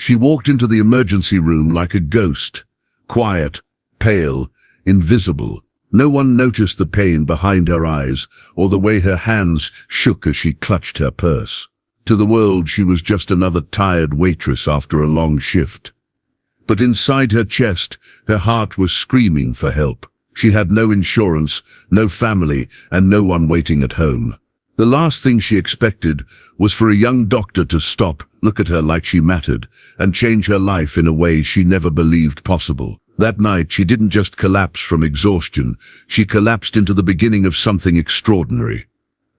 She walked into the emergency room like a ghost, quiet, pale, invisible. No one noticed the pain behind her eyes or the way her hands shook as she clutched her purse. To the world, she was just another tired waitress after a long shift. But inside her chest, her heart was screaming for help. She had no insurance, no family, and no one waiting at home. The last thing she expected was for a young doctor to stop, look at her like she mattered, and change her life in a way she never believed possible. That night, she didn't just collapse from exhaustion, she collapsed into the beginning of something extraordinary.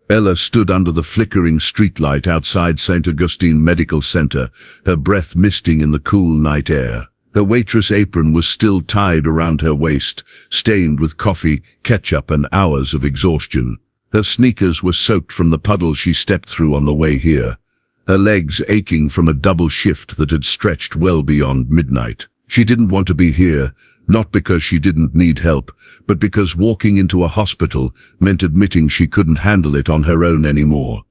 Ella stood under the flickering streetlight outside St. Augustine Medical Center, her breath misting in the cool night air. Her waitress apron was still tied around her waist, stained with coffee, ketchup, and hours of exhaustion. Her sneakers were soaked from the puddle she stepped through on the way here, her legs aching from a double shift that had stretched well beyond midnight. She didn't want to be here, not because she didn't need help, but because walking into a hospital meant admitting she couldn't handle it on her own anymore.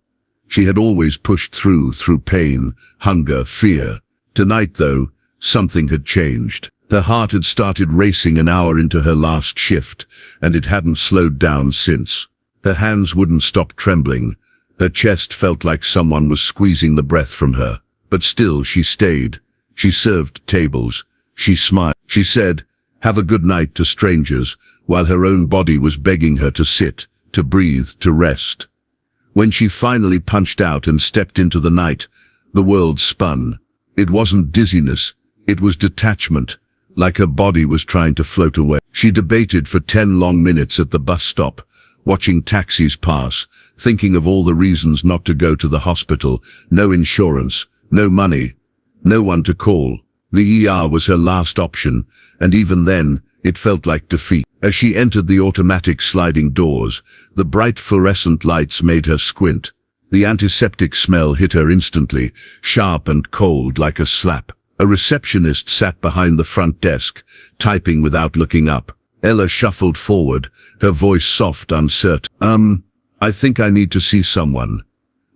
She had always pushed through pain, hunger, fear. Tonight, though, something had changed. Her heart had started racing an hour into her last shift, and it hadn't slowed down since. Her hands wouldn't stop trembling. Her chest felt like someone was squeezing the breath from her. But still, she stayed. She served tables. She smiled. She said, "Have a good night" to strangers, while her own body was begging her to sit, to breathe, to rest. When she finally punched out and stepped into the night, the world spun. It wasn't dizziness. It was detachment, like her body was trying to float away. She debated for 10 long minutes at the bus stop, watching taxis pass, thinking of all the reasons not to go to the hospital. No insurance, no money, no one to call. The ER was her last option, and even then, it felt like defeat. As she entered the automatic sliding doors, the bright fluorescent lights made her squint. The antiseptic smell hit her instantly, sharp and cold like a slap. A receptionist sat behind the front desk, typing without looking up. Ella shuffled forward, her voice soft, uncertain. I think I need to see someone."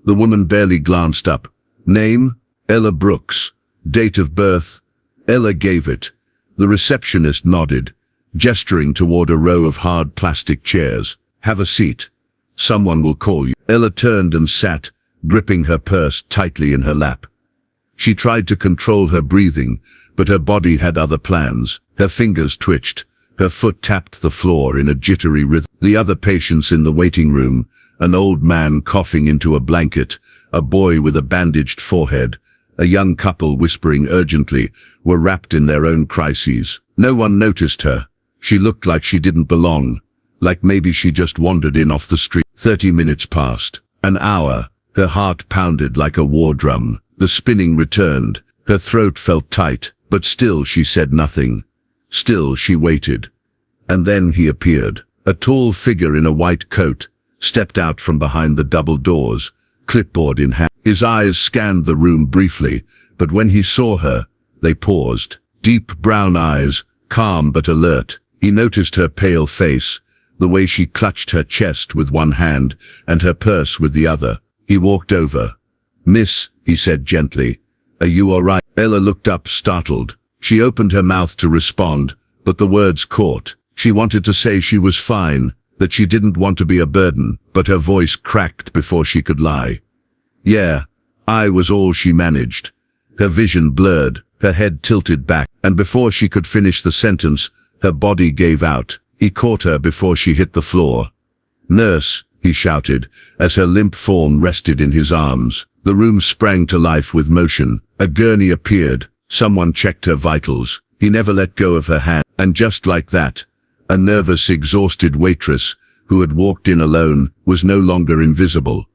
The woman barely glanced up. "Name? Ella Brooks. Date of birth?" Ella gave it. The receptionist nodded, gesturing toward a row of hard plastic chairs. "Have a seat. Someone will call you." Ella turned and sat, gripping her purse tightly in her lap. She tried to control her breathing, but her body had other plans. Her fingers twitched. Her foot tapped the floor in a jittery rhythm. The other patients in the waiting room, an old man coughing into a blanket, a boy with a bandaged forehead, a young couple whispering urgently, were wrapped in their own crises. No one noticed her. She looked like she didn't belong, like maybe she just wandered in off the street. 30 minutes passed. An hour. Her heart pounded like a war drum. The spinning returned. Her throat felt tight, but still she said nothing. Still she waited. And then he appeared. A tall figure in a white coat stepped out from behind the double doors, clipboard in hand. His eyes scanned the room briefly, but when he saw her, they paused. Deep brown eyes, calm but alert. He noticed her pale face, the way she clutched her chest with one hand and her purse with the other. He walked over. "Miss," he said gently, "are you all right?" Ella looked up, startled. She opened her mouth to respond, but the words caught. She wanted to say she was fine, that she didn't want to be a burden, but her voice cracked before she could lie. "Yeah, I was," all she managed. Her vision blurred, her head tilted back, and before she could finish the sentence, her body gave out. He caught her before she hit the floor. "Nurse," he shouted, as her limp form rested in his arms. The room sprang to life with motion. A gurney appeared. Someone checked her vitals. He never let go of her hand. And just like that, a nervous, exhausted waitress, who had walked in alone, was no longer invisible.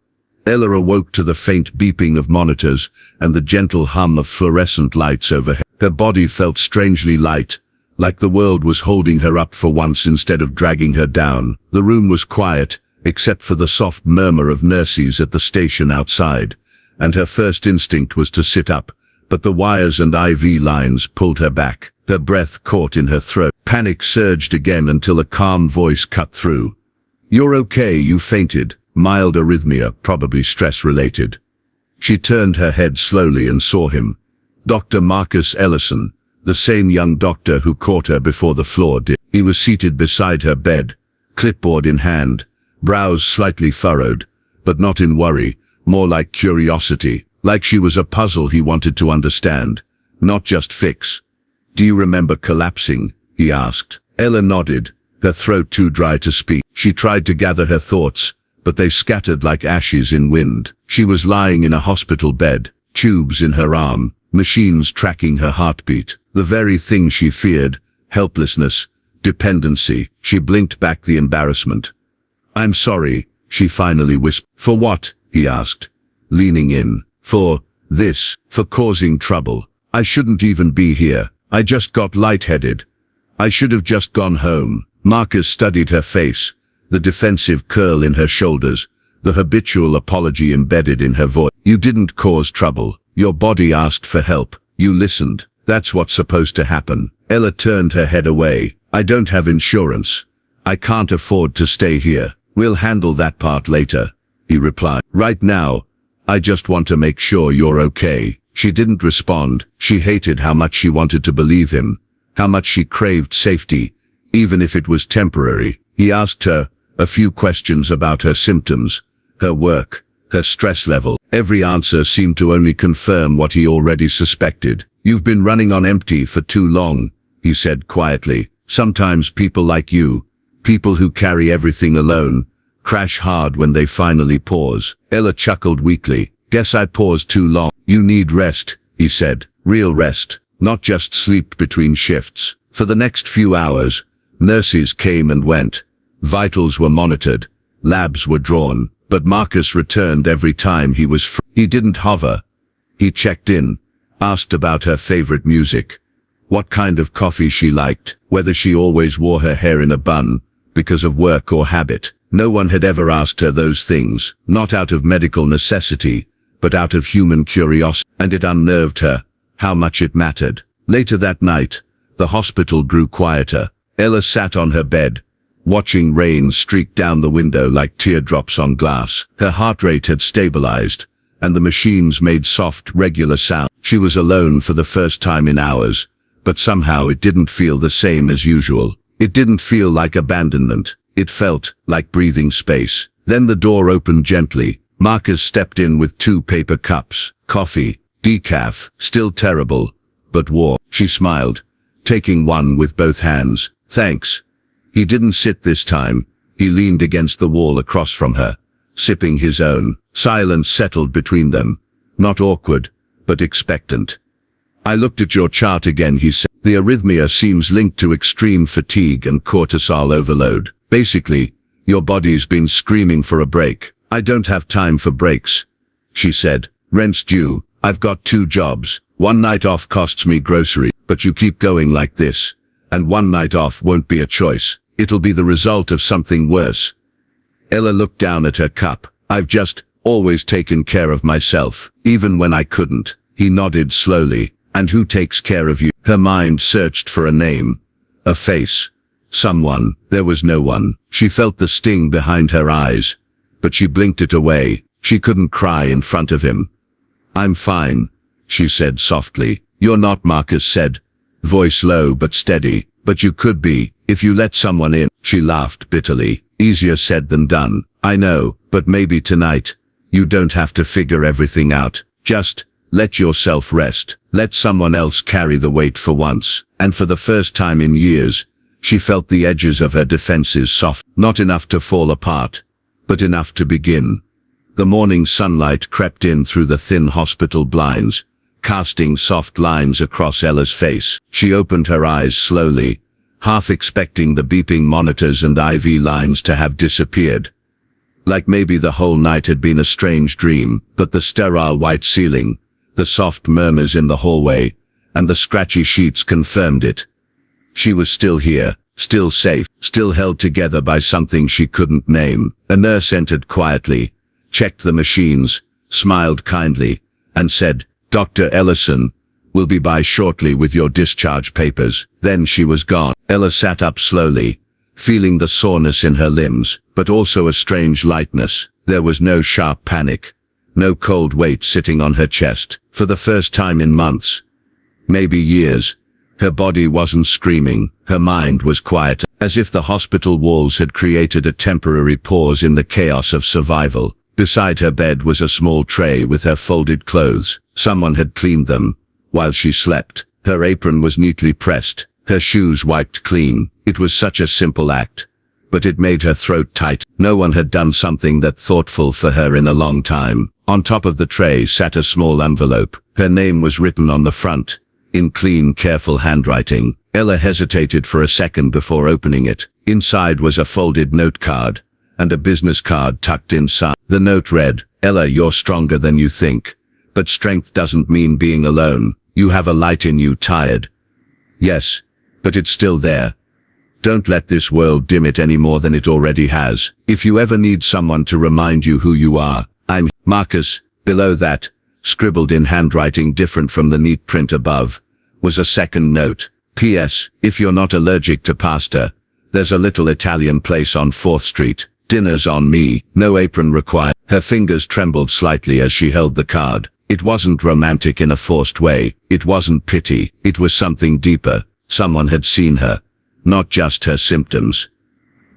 Ella awoke to the faint beeping of monitors and the gentle hum of fluorescent lights overhead. Her body felt strangely light, like the world was holding her up for once instead of dragging her down. The room was quiet, except for the soft murmur of nurses at the station outside, and her first instinct was to sit up, but the wires and IV lines pulled her back. Her breath caught in her throat. Panic surged again until a calm voice cut through. "You're okay, you fainted. Mild arrhythmia, probably stress-related." She turned her head slowly and saw him. Dr. Marcus Ellison, the same young doctor who caught her before the floor did. He was seated beside her bed, clipboard in hand, brows slightly furrowed, but not in worry, more like curiosity, like she was a puzzle he wanted to understand, not just fix. "Do you remember collapsing?" he asked. Ella nodded, her throat too dry to speak. She tried to gather her thoughts, but they scattered like ashes in wind. She was lying in a hospital bed, tubes in her arm, machines tracking her heartbeat. The very thing she feared, helplessness, dependency. She blinked back the embarrassment. "I'm sorry," she finally whispered. "For what?" he asked, leaning in. "For this, for causing trouble. I shouldn't even be here. I just got lightheaded. I should have just gone home." Marcus studied her face, the defensive curl in her shoulders, the habitual apology embedded in her voice. "You didn't cause trouble. Your body asked for help. You listened. That's what's supposed to happen." Ella turned her head away. "I don't have insurance. I can't afford to stay here. We'll handle that part later," he replied. "Right now, I just want to make sure you're okay." She didn't respond. She hated how much she wanted to believe him, how much she craved safety, even if it was temporary. He asked her a few questions about her symptoms, her work, her stress level. Every answer seemed to only confirm what he already suspected. "You've been running on empty for too long," he said quietly. "Sometimes people like you, people who carry everything alone, crash hard when they finally pause." Ella chuckled weakly. "Guess I paused too long." "You need rest," he said. "Real rest, not just sleep between shifts." For the next few hours, nurses came and went. Vitals were monitored. Labs were drawn. But Marcus returned every time he was free. He didn't hover. He checked in, asked about her favorite music, what kind of coffee she liked, whether she always wore her hair in a bun, because of work or habit. No one had ever asked her those things, not out of medical necessity, but out of human curiosity, and it unnerved her, how much it mattered. Later that night, the hospital grew quieter. Ella sat on her bed, watching rain streak down the window like teardrops on glass. Her heart rate had stabilized, and the machines made soft, regular sound. She was alone for the first time in hours, but somehow it didn't feel the same as usual. It didn't feel like abandonment. It felt like breathing space. Then the door opened gently. Marcus stepped in with 2 paper cups, coffee, decaf, still terrible, but warm. She smiled, taking one with both hands. "Thanks." He didn't sit this time. He leaned against the wall across from her, sipping his own. Silence settled between them, not awkward, but expectant. "I looked at your chart again," he said. "The arrhythmia seems linked to extreme fatigue and cortisol overload. Basically, your body's been screaming for a break." "I don't have time for breaks," she said. "Rent's due. I've got 2 jobs. One night off costs me grocery. But you keep going like this, and one night off won't be a choice. It'll be the result of something worse." Ella looked down at her cup. "I've just always taken care of myself, even when I couldn't." He nodded slowly. "And who takes care of you?" Her mind searched for a name, a face, someone. There was no one. She felt the sting behind her eyes, but she blinked it away. She couldn't cry in front of him. "I'm fine," she said softly. "You're not," Marcus said, voice low but steady. "But you could be, if you let someone in." She laughed bitterly. "Easier said than done. I know, but maybe tonight, you don't have to figure everything out. Just let yourself rest. Let someone else carry the weight for once." And for the first time in years, she felt the edges of her defenses soft, not enough to fall apart, but enough to begin. The morning sunlight crept in through the thin hospital blinds, casting soft lines across Ella's face. She opened her eyes slowly, half expecting the beeping monitors and IV lines to have disappeared. Like maybe the whole night had been a strange dream, but the sterile white ceiling, the soft murmurs in the hallway, and the scratchy sheets confirmed it. She was still here, still safe, still held together by something she couldn't name. A nurse entered quietly, checked the machines, smiled kindly, and said, "Dr. Ellison will be by shortly with your discharge papers." Then she was gone. Ella sat up slowly, feeling the soreness in her limbs, but also a strange lightness. There was no sharp panic, no cold weight sitting on her chest. For the first time in months, maybe years. Her body wasn't screaming, her mind was quiet, as if the hospital walls had created a temporary pause in the chaos of survival. Beside her bed was a small tray with her folded clothes. Someone had cleaned them while she slept. Her apron was neatly pressed, her shoes wiped clean. It was such a simple act, but it made her throat tight. No one had done something that thoughtful for her in a long time. On top of the tray sat a small envelope. Her name was written on the front, in clean, careful handwriting. Ella hesitated for a second before opening it. Inside was a folded note card, and a business card tucked inside. The note read, "Ella, you're stronger than you think. But strength doesn't mean being alone. You have a light in you, tired. Yes, but it's still there. Don't let this world dim it any more than it already has. If you ever need someone to remind you who you are, I'm Marcus." Below that, scribbled in handwriting different from the neat print above, was a second note. "P.S. If you're not allergic to pasta, there's a little Italian place on 4th Street. Dinner's on me. No apron required." Her fingers trembled slightly as she held the card. It wasn't romantic in a forced way. It wasn't pity. It was something deeper. Someone had seen her. Not just her symptoms.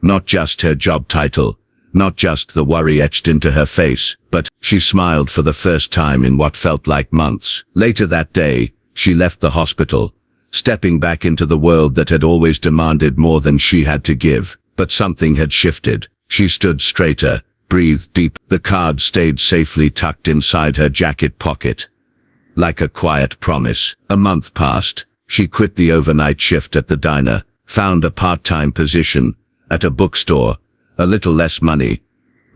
Not just her job title. Not just the worry etched into her face, but she smiled for the first time in what felt like months. Later that day, she left the hospital, stepping back into the world that had always demanded more than she had to give. But something had shifted. She stood straighter, breathed deep. The card stayed safely tucked inside her jacket pocket, like a quiet promise. A month passed. She quit the overnight shift at the diner, found a part-time position at a bookstore. A little less money,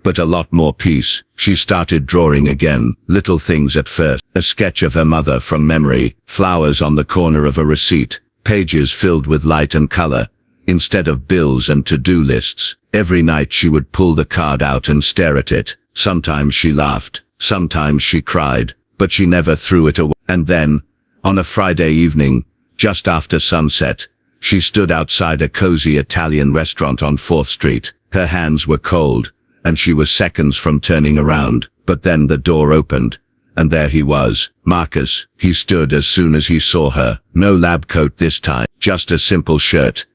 but a lot more peace. She started drawing again, little things at first. A sketch of her mother from memory, flowers on the corner of a receipt, pages filled with light and color, instead of bills and to-do lists. Every night she would pull the card out and stare at it. Sometimes she laughed, sometimes she cried, but she never threw it away. And then, on a Friday evening, just after sunset, she stood outside a cozy Italian restaurant on 4th Street. Her hands were cold, and she was seconds from turning around. But then the door opened, and there he was, Marcus. He stood as soon as he saw her. No lab coat this time, just a simple shirt,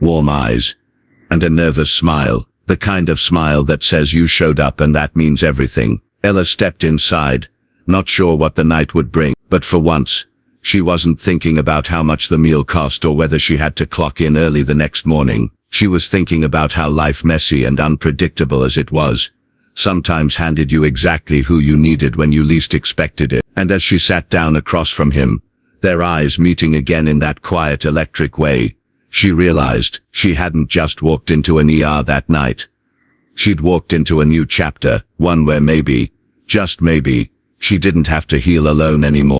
warm eyes, and a nervous smile. The kind of smile that says you showed up and that means everything. Ella stepped inside, not sure what the night would bring, but for once, she wasn't thinking about how much the meal cost or whether she had to clock in early the next morning. She was thinking about how life, messy and unpredictable as it was, sometimes handed you exactly who you needed when you least expected it. And as she sat down across from him, their eyes meeting again in that quiet electric way, she realized she hadn't just walked into an ER that night. She'd walked into a new chapter, one where maybe, just maybe, she didn't have to heal alone anymore.